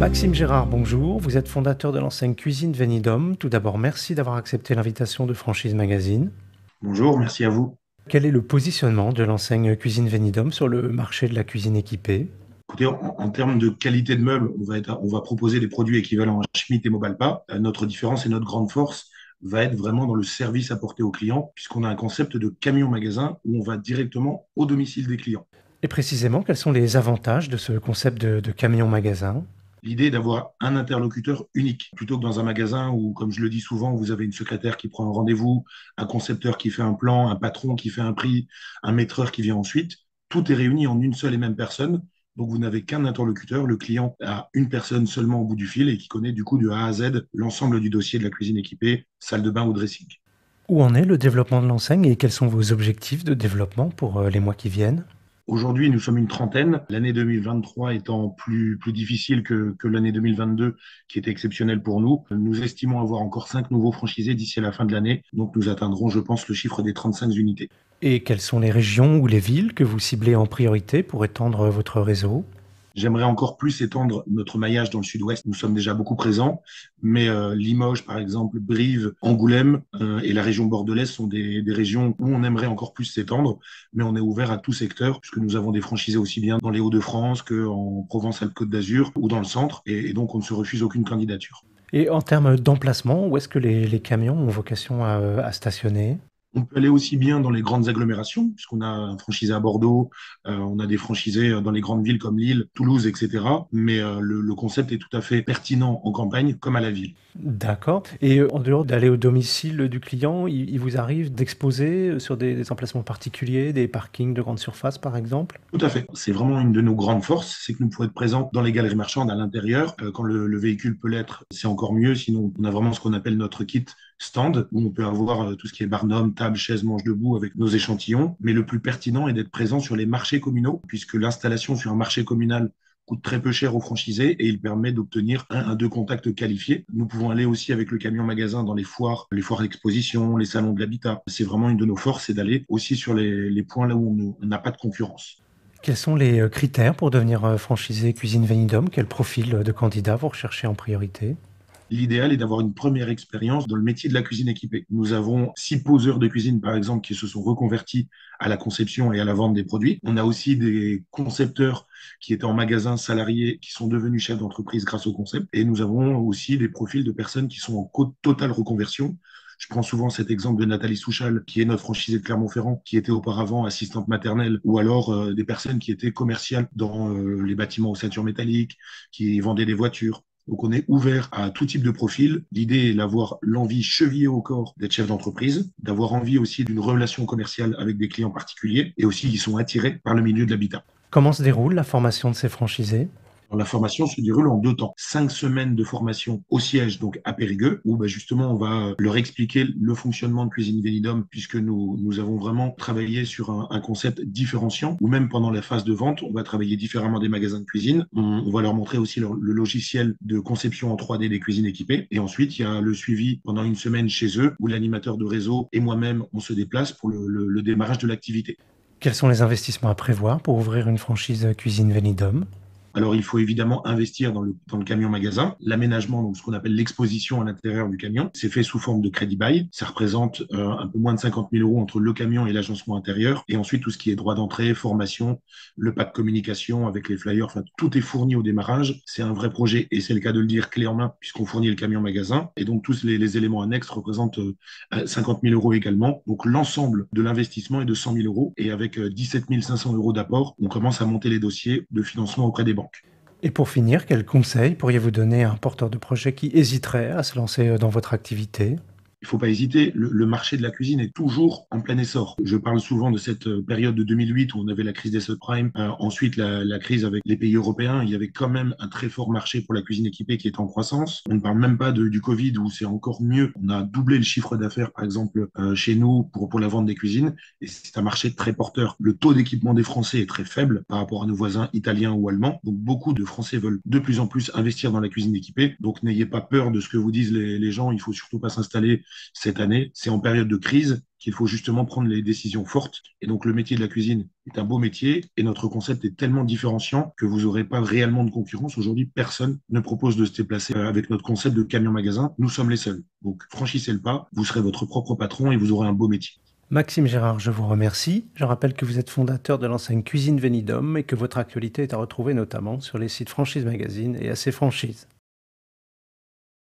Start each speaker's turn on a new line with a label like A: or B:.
A: Maxime Gérard, bonjour. Vous êtes fondateur de l'enseigne Cuisine Venidum. Tout d'abord, merci d'avoir accepté l'invitation de Franchise Magazine.
B: Bonjour, merci à vous.
A: Quel est le positionnement de l'enseigne Cuisine Venidum sur le marché de la cuisine équipée?
B: Écoutez, en termes de qualité de meubles, on va proposer des produits équivalents à Schmitt et Mobalpa. Notre différence et notre grande force va être vraiment dans le service apporté aux clients, puisqu'on a un concept de camion-magasin où on va directement au domicile des clients.
A: Et précisément, quels sont les avantages de ce concept de camion-magasin?
B: L'idée est d'avoir un interlocuteur unique, plutôt que dans un magasin où, comme je le dis souvent, vous avez une secrétaire qui prend un rendez-vous, un concepteur qui fait un plan, un patron qui fait un prix, un maîtreur qui vient ensuite. Tout est réuni en une seule et même personne. Donc vous n'avez qu'un interlocuteur. Le client a une personne seulement au bout du fil et qui connaît du coup de A à Z l'ensemble du dossier de la cuisine équipée, salle de bain ou dressing.
A: Où en est le développement de l'enseigne et quels sont vos objectifs de développement pour les mois qui viennent?
B: Aujourd'hui, nous sommes une trentaine. L'année 2023 étant plus difficile que l'année 2022, qui était exceptionnelle pour nous. Nous estimons avoir encore 5 nouveaux franchisés d'ici à la fin de l'année. Donc, nous atteindrons, je pense, le chiffre des 35 unités.
A: Et quelles sont les régions ou les villes que vous ciblez en priorité pour étendre votre réseau?
B: J'aimerais encore plus étendre notre maillage dans le sud-ouest. Nous sommes déjà beaucoup présents, mais Limoges, par exemple, Brive, Angoulême et la région bordelaise sont des régions où on aimerait encore plus s'étendre, mais on est ouvert à tout secteur, puisque nous avons des franchisés aussi bien dans les Hauts-de-France qu'en Provence-Alpes-Côte d'Azur ou dans le centre, et donc on ne se refuse aucune candidature.
A: Et en termes d'emplacement, où est-ce que les camions ont vocation à stationner?
B: On peut aller aussi bien dans les grandes agglomérations, puisqu'on a un franchisé à Bordeaux, on a des franchisés dans les grandes villes comme Lille, Toulouse, etc. Mais le concept est tout à fait pertinent en campagne comme à la ville.
A: D'accord. Et en dehors d'aller au domicile du client, il vous arrive d'exposer sur des emplacements particuliers, des parkings de grande surface par exemple?
B: Tout à fait. C'est vraiment une de nos grandes forces, c'est que nous pouvons être présents dans les galeries marchandes à l'intérieur. Quand le véhicule peut l'être, c'est encore mieux. Sinon, on a vraiment ce qu'on appelle notre kit stand, où on peut avoir tout ce qui est barnum, table, chaise, manche debout avec nos échantillons. Mais le plus pertinent est d'être présent sur les marchés communaux, puisque l'installation sur un marché communal coûte très peu cher aux franchisés et il permet d'obtenir un à deux contacts qualifiés. Nous pouvons aller aussi avec le camion magasin dans les foires d'exposition, les salons de l'habitat. C'est vraiment une de nos forces, c'est d'aller aussi sur les points là où on n'a pas de concurrence.
A: Quels sont les critères pour devenir franchisé Cuisine Venidum? Quel profil de candidat vous recherchez en priorité?
B: L'idéal est d'avoir une première expérience dans le métier de la cuisine équipée. Nous avons 6 poseurs de cuisine, par exemple, qui se sont reconvertis à la conception et à la vente des produits. On a aussi des concepteurs qui étaient en magasin salariés, qui sont devenus chefs d'entreprise grâce au concept. Et nous avons aussi des profils de personnes qui sont en totale reconversion. Je prends souvent cet exemple de Nathalie Souchal, qui est notre franchisée de Clermont-Ferrand, qui était auparavant assistante maternelle, ou alors des personnes qui étaient commerciales dans les bâtiments aux ceintures métalliques, qui vendaient des voitures. Donc, on est ouvert à tout type de profil. L'idée est d'avoir l'envie chevillée au corps d'être chef d'entreprise, d'avoir envie aussi d'une relation commerciale avec des clients particuliers et aussi ils sont attirés par le milieu de l'habitat.
A: Comment se déroule la formation de ces franchisés?
B: La formation se déroule en 2 temps. 5 semaines de formation au siège, donc à Périgueux, où justement on va leur expliquer le fonctionnement de Cuisine Venidum, puisque nous avons vraiment travaillé sur un concept différenciant, ou même pendant la phase de vente, on va travailler différemment des magasins de cuisine. On va leur montrer aussi le logiciel de conception en 3D des cuisines équipées. Et ensuite, il y a le suivi pendant une semaine chez eux, où l'animateur de réseau et moi-même, on se déplace pour le démarrage de l'activité.
A: Quels sont les investissements à prévoir pour ouvrir une franchise Cuisine Venidum?
B: Alors, il faut évidemment investir dans le camion magasin. L'aménagement, donc ce qu'on appelle l'exposition à l'intérieur du camion, c'est fait sous forme de crédit bail. Ça représente un peu moins de 50 000 euros entre le camion et l'agencement intérieur. Et ensuite, tout ce qui est droit d'entrée, formation, le pack communication avec les flyers, enfin, tout est fourni au démarrage. C'est un vrai projet et c'est le cas de le dire clé en main puisqu'on fournit le camion magasin. Et donc, tous les éléments annexes représentent 50 000 euros également. Donc, l'ensemble de l'investissement est de 100 000 euros. Et avec 17 500 euros d'apport, on commence à monter les dossiers de financement auprès des banques.
A: Et pour finir, quels conseils pourriez-vous donner à un porteur de projet qui hésiterait à se lancer dans votre activité?
B: Il faut pas hésiter, le marché de la cuisine est toujours en plein essor. Je parle souvent de cette période de 2008 où on avait la crise des subprimes, ensuite la crise avec les pays européens. Il y avait quand même un très fort marché pour la cuisine équipée qui est en croissance. On ne parle même pas du Covid où c'est encore mieux. On a doublé le chiffre d'affaires, par exemple, chez nous pour la vente des cuisines. Et c'est un marché très porteur. Le taux d'équipement des Français est très faible par rapport à nos voisins italiens ou allemands. Donc beaucoup de Français veulent de plus en plus investir dans la cuisine équipée. Donc n'ayez pas peur de ce que vous disent les gens. Il faut surtout pas s'installer cette année. C'est en période de crise qu'il faut justement prendre les décisions fortes. Et donc, le métier de la cuisine est un beau métier et notre concept est tellement différenciant que vous n'aurez pas réellement de concurrence. Aujourd'hui, personne ne propose de se déplacer avec notre concept de camion-magasin. Nous sommes les seuls. Donc, franchissez le pas, vous serez votre propre patron et vous aurez un beau métier.
A: Maxime Gérard, je vous remercie. Je rappelle que vous êtes fondateur de l'enseigne Cuisine Venidum et que votre actualité est à retrouver notamment sur les sites Franchise Magazine et AC Franchise.